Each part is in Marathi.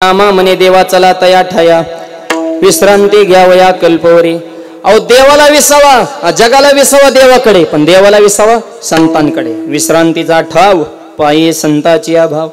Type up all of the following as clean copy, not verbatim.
थांबा म्हणे देवा चला तया ठया विश्रांती घ्यावया कल्पवरी। अहो देवाला विसावा, जगाला विसावा देवाकडे, पण देवाला विसावा संतांकडे। विश्रांतीचा ठाव पायी संताची अभाव।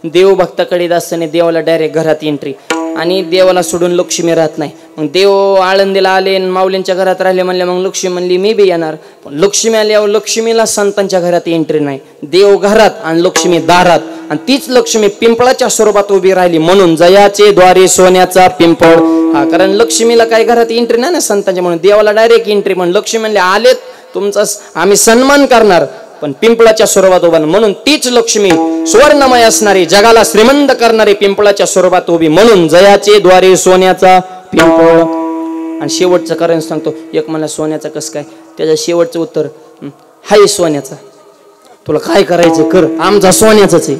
देव भक्ताकडे असताना देवाला डायरेक्ट घरात एंट्री, आणि देवाला सोडून लक्ष्मी राहत नाही। मग देव आळंदीला आले माऊलींच्या घरात राहिले म्हणले, मग लक्ष्मी म्हणली मी बी येणार, पण लक्ष्मी आली अहो लक्ष्मीला संतांच्या घरात एंट्री नाही। देव घरात आणि लक्ष्मी दारात, आणि तीच लक्ष्मी पिंपळाच्या स्वरूपात उभी राहिली, म्हणून जयाचे द्वारे सोन्याचा पिंपळ। हा, कारण लक्ष्मीला काही घरात एंट्री नाही ना संतांच्या, म्हणून देवाला डायरेक्ट एंट्री। म्हणून लक्ष्मी म्हणले आलेत तुमचा आम्ही सन्मान करणार, पण पिंपळाच्या स्वरूपात उभा, म्हणून तीच लक्ष्मी सुवर्णमय असणारी जगाला श्रीमंत करणारी पिंपळाच्या स्वरूपात उभी, म्हणून जयाचे द्वारे सोन्याचा पिंपळ। आणि शेवटचं कारण सांगतो, एक मला सोन्याचा कस काय, त्याचं शेवटचं उत्तर हाय सोन्याचा, तुला काय करायचं कर, आमचा सोन्याचाच आहे।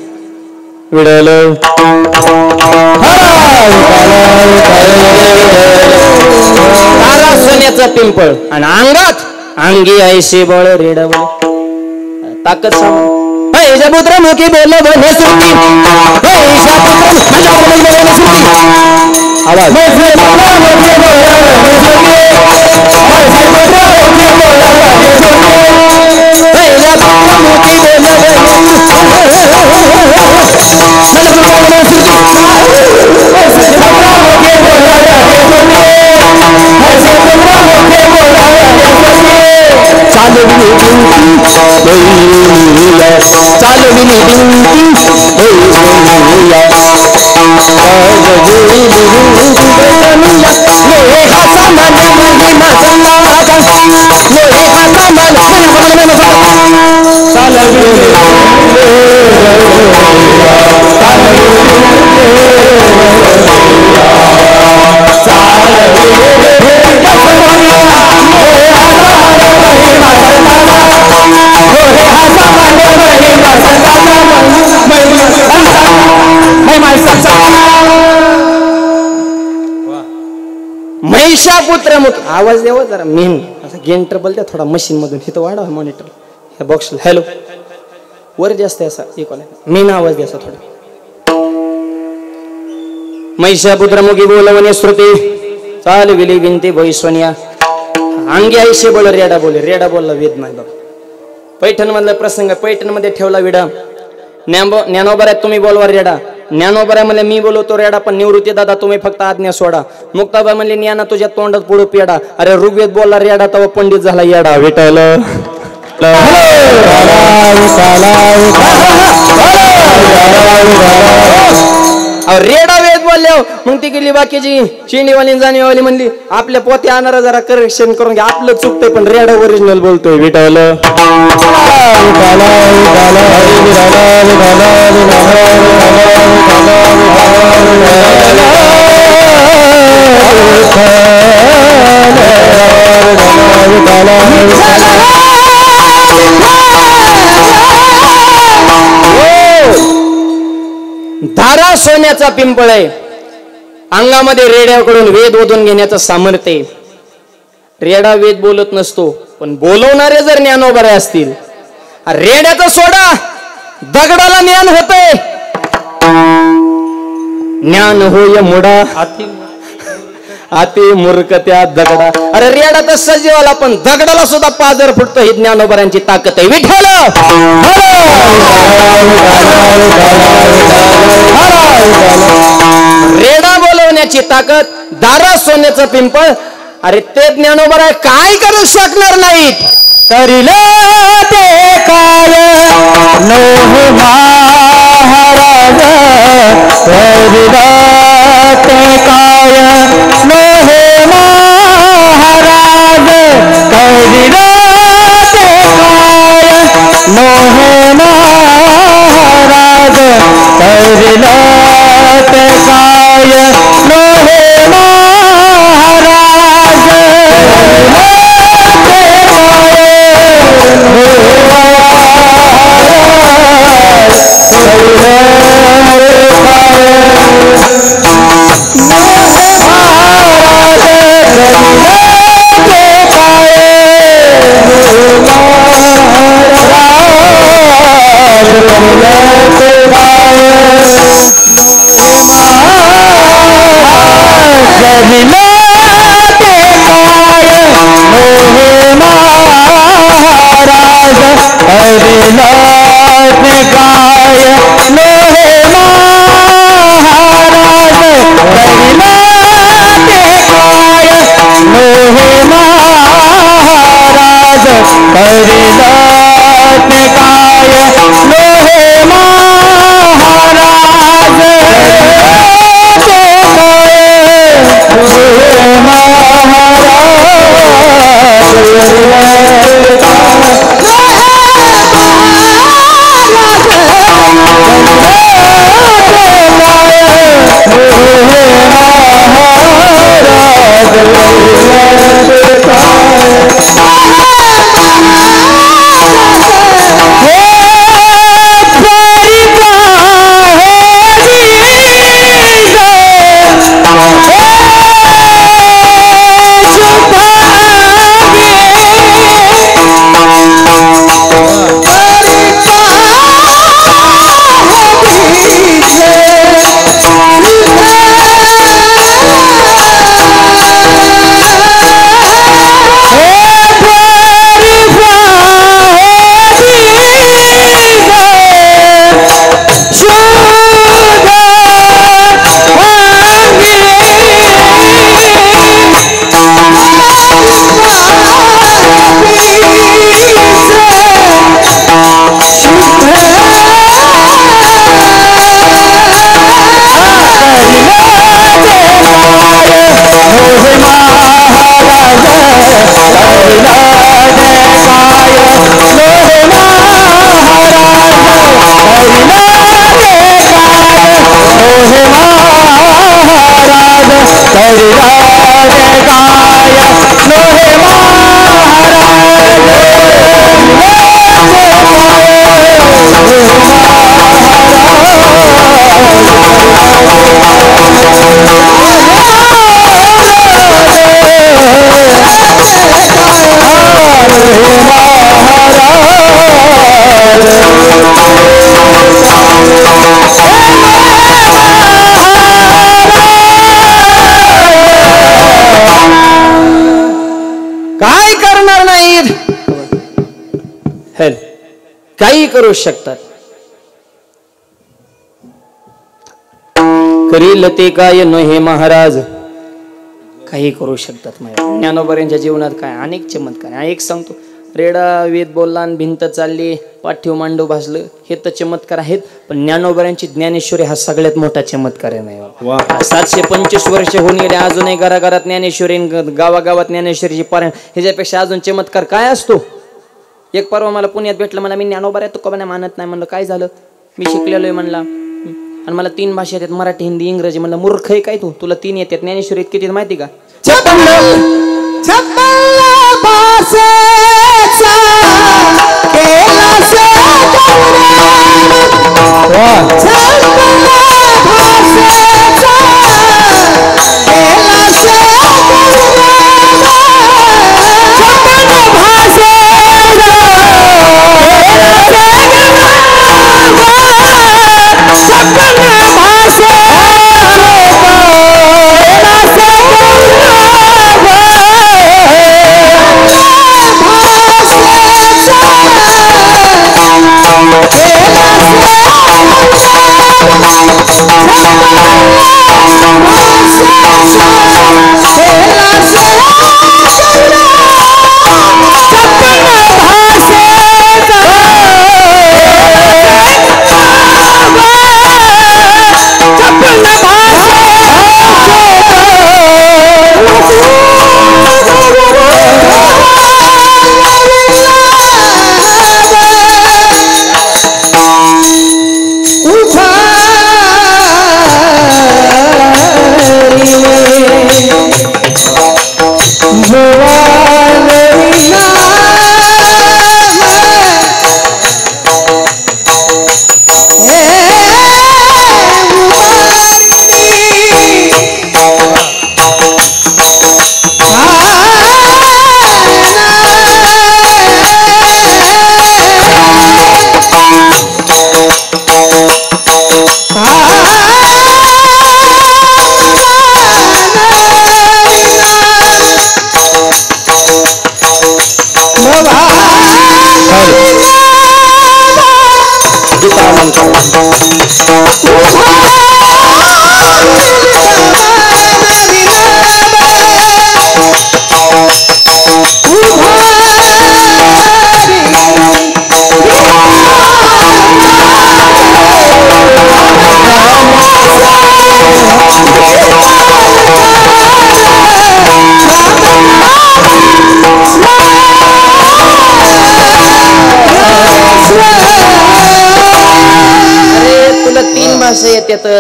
विडल तारा सोन्याचा पिंपळ, आणि अंगात अंगी ऐशी बळ रेडवळ ताकद सामा पुत्र मुखी बोल बने सुरती महिषापुत्र मुख आवाज द्यावा जरा मेन असा गेन ट्रबल द्या थोडा मशीन मधून इथं वाढवा मॉनिटर ह्या बॉक्स हॅलो वर जास्त असा एक मेन आवाज द्या थोडा महिषापुत्र मुखी बोलवणे श्रुती चाल विली विनती वैश्वनिया अंगी आईशे बोल रेडा बोलला वेद नाही बाबा पैठण मधला प्रसंग पैठण मध्ये ठेवला विडा ज्ञानोबा तुम्ही बोलवा रेडा ज्ञानोबा म्हणले मी बोलवतो रेडा पण निवृत्ती दादा तुम्ही फक्त आज्ञा सोडा मुक्ताबा म्हणले ज्ञाना तुझ्या तोंडात पुढे पेडा अरे ऋग्वेद बोलला रेडा तवा पंडित झाला येडा विठ्ठल रेडा वेद बोलले मग ती गेली बाकीची चिनीवाली जाणीवाली म्हणली आपल्या पोते आणणार जरा करेक्शन करून घ्या आपलं चुकतंय पण रेडा ओरिजिनल बोलतोय विठ्ठल धारा सोन्याचा पिंपळ आहे अंगामध्ये रेड्याकडून वेद ओढून घेण्याचं सामर्थ्य आहे रेडा वेद बोलत नसतो पण बोलवणारे जर ज्ञानोबरे असतील रेड्याचा सोडा दगडाला ज्ञान होतंय ज्ञान होय मुडा आती मूर्ख त्या दगडा अरे रेडा तर सजीवाला पण दगडाला सुद्धा पाजर फुटतो ही ज्ञानोबऱ्यांची ताकद आहे विठ्ठल रेडा बोलवण्याची ताकद दारा सोन्याचं पिंपळ अरे ते ज्ञानोबा काय करू शकणार नाहीत करील ते काय नोह महाराज करील ते काय नोह महाराज करील ते काय नोह महाराज करील ते काय नोह महाराज काय करणार नाहीत, काही करू शकतात. करील ते काय न हे महाराज, काही करू शकतात. ज्ञानोबऱ्यांच्या जीवनात काय अनेक चमत्कार आहे. एक सांगतो, रेडा वेद बोलला आणि भिंत चालली, पाठीव मांडव भाजलं, हे तर चमत्कार आहेत. पण ज्ञानोबऱ्यांची ज्ञानेश्वरी हा सगळ्यात मोठा चमत्कार आहे. नाही 725 वर्ष होऊन गेले, अजूनही घराघरात ज्ञानेश्वरी, गावागावात ज्ञानेश्वरीची पारायण. ह्याच्यापेक्षा अजून चमत्कार काय असतो. एक परवा मला पुण्यात भेटलं, मला मी ज्ञानोबा तुकोबा मानत नाही. म्हणलं काय झालं, मी शिकलेलो आहे म्हणला, आणि मला 3 भाषा येतात, मराठी हिंदी इंग्रजी. म्हणलं मूर्ख आहे काय तू, तुला 3 येतात, ज्ञानेश्वरीत किती माहिती का?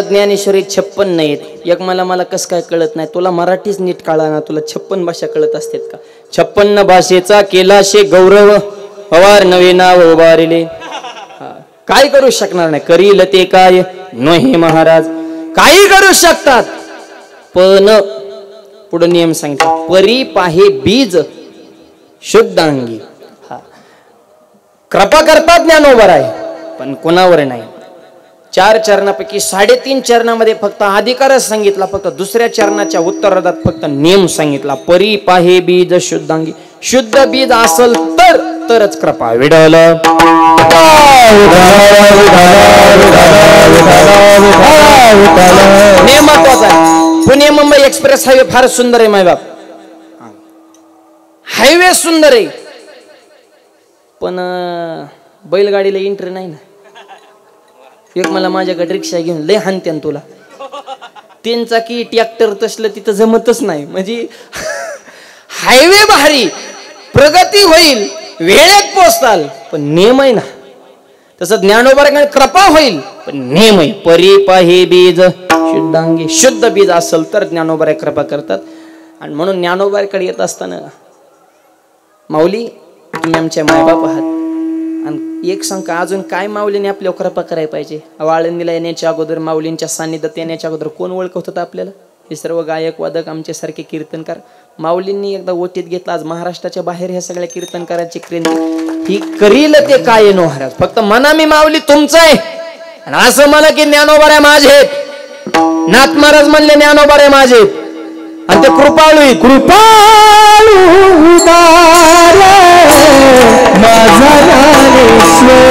ज्ञानेश्वरी 56 नाहीत. एक मला कस काय कळत नाही, तुला मराठीच नीट कळा ना, तुला 56 भाषा कळत असतात का? 56 भाषेचा केला शे गौरव, हवार नवे नाव उभारिले. काय करू शकणार नाही, करील ते काय नोहे महाराज, काही करू शकतात. पण पुढे नियम सांगितला, परी पाहे बीज शुद्धांगी. कृपा करतात ज्ञानोबर आहे, पण कोणावर नाही. 4 चरणापैकी 3.5 चरणामध्ये फक्त अधिकारच सांगितला, फक्त दुसऱ्या चरणाच्या उत्तरार्धात फक्त नियम सांगितला. परी पाहे बीज शुद्धांगी, शुद्ध बीज असल तरच कृपा. विडल नियम महत्वाचा आहे. पुणे मुंबई एक्सप्रेस हायवे फार सुंदर आहे मायबाप, हायवे सुंदर आहे, पण बैलगाडीला एंट्री नाही ना. एक मला माझ्याकडे रिक्षा घेऊन लय हानत्यान तुला, 3 चाकी ट्रॅक्टर तसलं तिथं जमतच नाही. म्हणजे हायवे भारी, प्रगती होईल, वेळेत पोहोचताल, पण नियम आहे ना. तसं ज्ञानोबा कृपा होईल, पण नेम आहे परी पाही बीज शुद्धांगी. शुद्ध बीज असेल तर ज्ञानोबा कृपा करतात. आणि म्हणून ज्ञानोबाकडे येत असताना माऊली तुम्ही आमचे मायबाप आहात आणि एक शंका अजून काय माऊलीने आपल्यावर कृपा करायला पाहिजे. आळंदीला येण्याच्या अगोदर माऊलींच्या सान्निध्यात येण्याच्या अगोदर कोण ओळखत होतं आपल्याला. हे सर्व गायक वादक आमच्या सारखे कीर्तनकार. माऊलींनी एकदा ओटीत घेतला. आज महाराष्ट्राच्या बाहेर ह्या सगळ्या कीर्तनकारांची क्रांती ही करील ते काय नो महाराज. फक्त म्हणा मी माऊली तुमचं आहे आणि असं म्हणा की ज्ञानोबा माझे नाथ महाराज म्हणले ज्ञानोबा माझे आणि ते कृपाळू कृपाळू उदार माझा ज्ञानेश्वर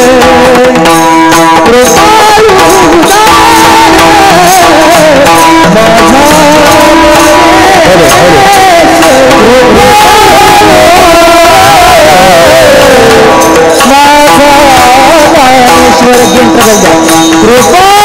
कृपाळू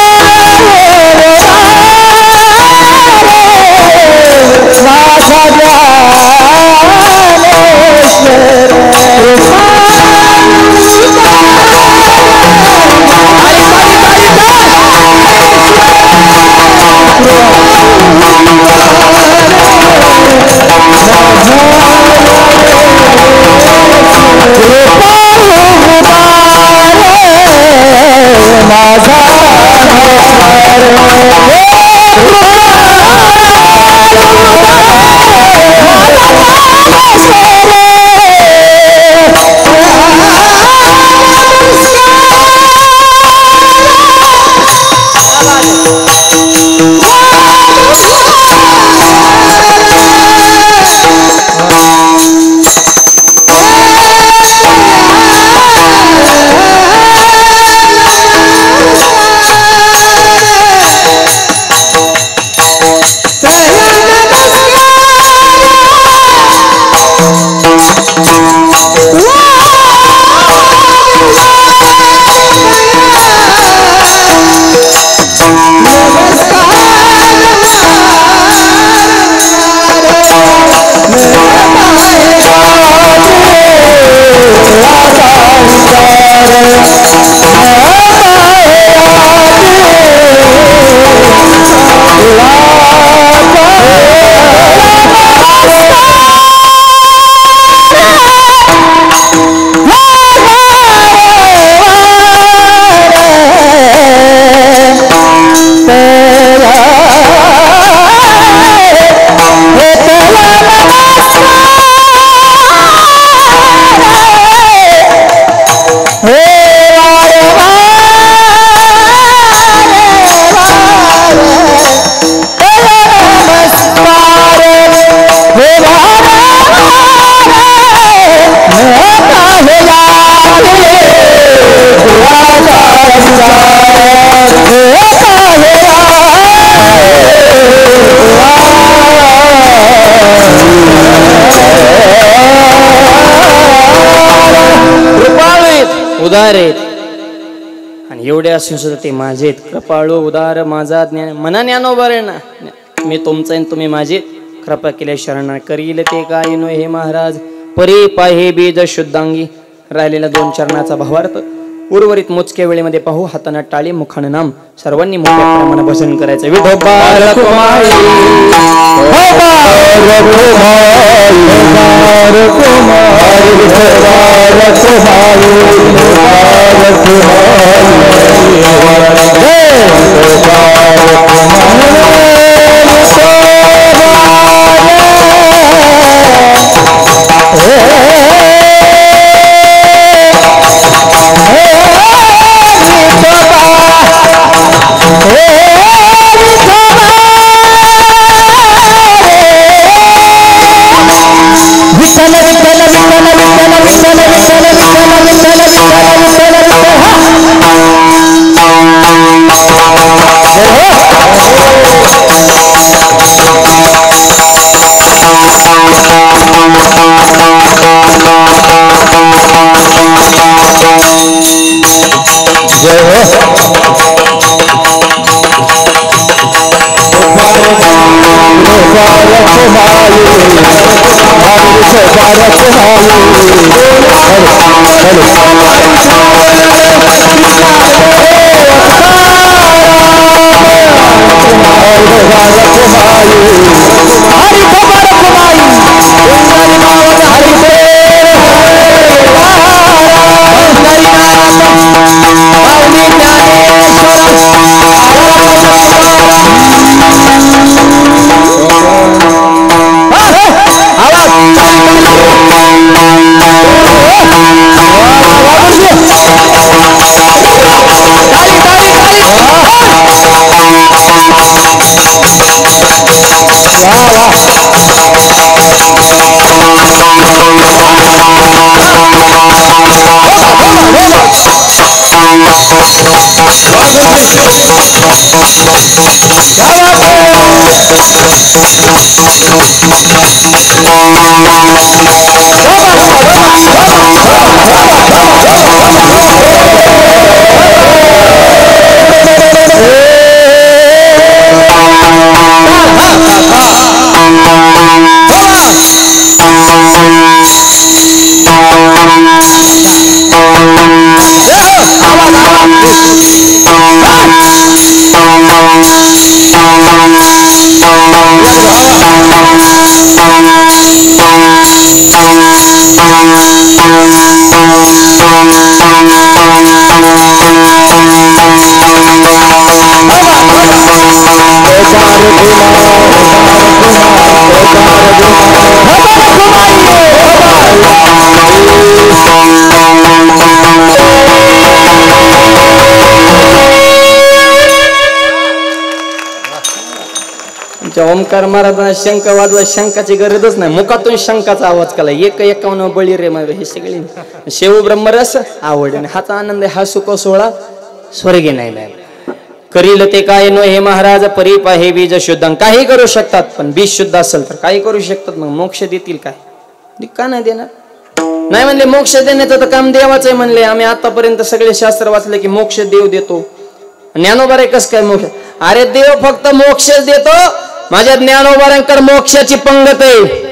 उदार आहेत आणि एवढे असून सुद्धा ते माझे कृपाळू उदार माझा ज्ञान मना ज्ञानोबा रे ना मी तुमचं आणि तुम्ही माझे कृपा केल्या शरण करील ते काय नो हे महाराज परी पाहे बीज शुद्धांगी. राहिलेला 2 चरणाचा भावार्थ उर्वरित मोजक्या वेळेमध्ये पाहू. हाताना टाळी मुखानं नाम सर्वांनी मोठ्या प्रमाणात भजन करायचं. विठोबा कुमारी Hello. ओमकार महाराजांना शंख वाजवा, शंखाची गरजच नाही, मुखातून शंखाचा आवाज केला. 151 बळी रे मग हे सगळे शेव ब्रह्मरस आवड, हाचा आनंद हा सुख सोहळा स्वर्गी नाही मॅम. करील ते काय नो हे महाराज परीप आहे बीज शुद्ध. काही करू शकतात पण बीज शुद्ध असेल तर काही करू शकतात. मग मोक्ष देतील काय? का नाही देणार? नाही म्हणले मोक्ष देण्याचं तर काम देवाचं आहे म्हणले. आम्ही आतापर्यंत सगळे शास्त्र वाचले की मोक्ष देव देतो. ज्ञानोबा कस काय मोक्ष? अरे देव फक्त मोक्षच देतो. माझ्या ज्ञानोबांकर मोक्षाची पंगत आहे.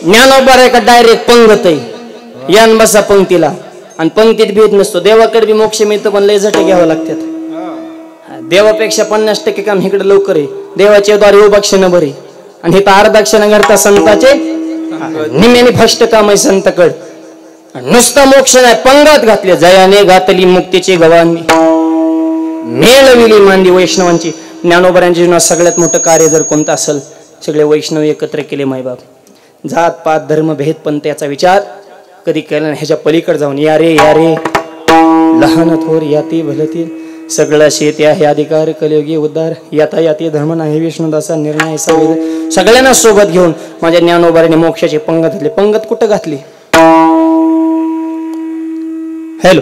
ज्ञानोबा आहे का डायरेक्ट पंगत आहे यान बसा पंक्तीला आणि पंक्तीत भेद नसतो देवाकडे बी मोक्ष मिळतो पण लय झटे घ्यावं लागतात देवापेक्षा 50% काम इकडे लवकर आहे देवाच्या द्वारे उभक्षण बरे आणि इथं अर्धाक्षण करता संताचे निम्याने फस्ट काम आहे संतकड नुसतं मोक्ष नाही पंगत घातले जयाने घातली मुक्तीची गवानी मेळविली मांदी वैष्णवांची ज्ञानोबरांच्या जीवनात सगळ्यात मोठं कार्य जर कोणतं असेल सगळे वैष्णव एकत्र केले मायबाप जात पात धर्म भेद पण त्याचा विचार कधी केला नाही ह्याच्या पलीकडे जाऊन या रे लहान थोर याती भलती सगळं शेत आहे अधिकार कलियुगी उद्धार याता याती धर्म नाही विष्णुदासा निर्णय सगळ्यांना सोबत घेऊन माझ्या ज्ञानोबाराने मोक्षाची पंगत घातली पंगत कुठं घातली हॅलो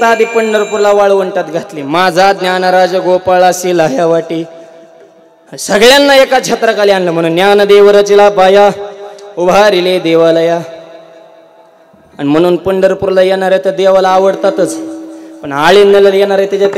आधी पंढरपूरला वाळवंटात घातली माझा ज्ञानराज गोपाळासी लाह्या वाटी सगळ्यांना एका छत्राखाली आणलं म्हणून ज्ञानदेव रचिला पाया उभारिले देवालया आणि म्हणून पंढरपूरला येणारे तर देवाला आवडतातच पण आळींदला येणारे त्याच्यात